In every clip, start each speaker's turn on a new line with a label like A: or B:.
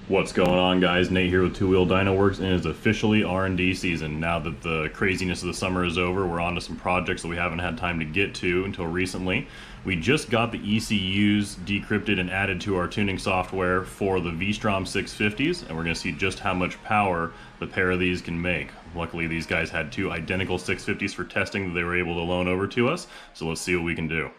A: What's going on, guys? Nate here with Two Wheel DynoWorks, and it's officially R&D season. Now that the craziness of the summer is over, we're on to some projects that we haven't had time to get to until recently. We just got the ECUs decrypted and added to our tuning software for the V-Strom 650s, and we're going to see just how much power the pair of these can make. Luckily, these guys had two identical 650s for testing that they were able to loan over to us, so let's see what we can do.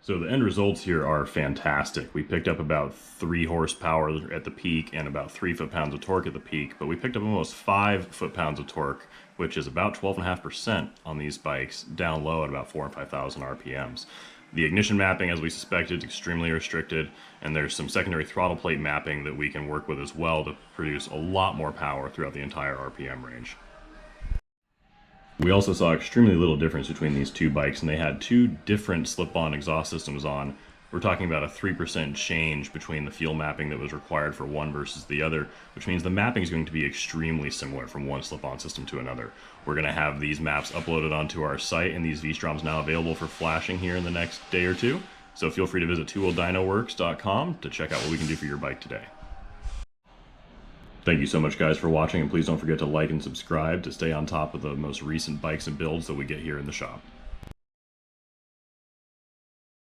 A: So the end results here are fantastic. We picked up about 3 horsepower at the peak and about 3 foot-pounds of torque at the peak, but we picked up almost 5 foot-pounds of torque, which is about 12.5% on these bikes, down low at about 4,000 and 5,000 RPMs. The ignition mapping, as we suspected, is extremely restricted, and there's some secondary throttle plate mapping that we can work with as well to produce a lot more power throughout the entire RPM range. We also saw extremely little difference between these two bikes, and they had two different slip-on exhaust systems on. We're talking about a 3% change between the fuel mapping that was required for one versus the other, which means the mapping is going to be extremely similar from one slip-on system to another. We're going to have these maps uploaded onto our site, and these V-Stroms now available for flashing here in the next day or two. So feel free to visit twowheeldynoworks.com to check out what we can do for your bike today. Thank you so much, guys, for watching, and please don't forget to like and subscribe to stay on top of the most recent bikes and builds that we get here in the shop.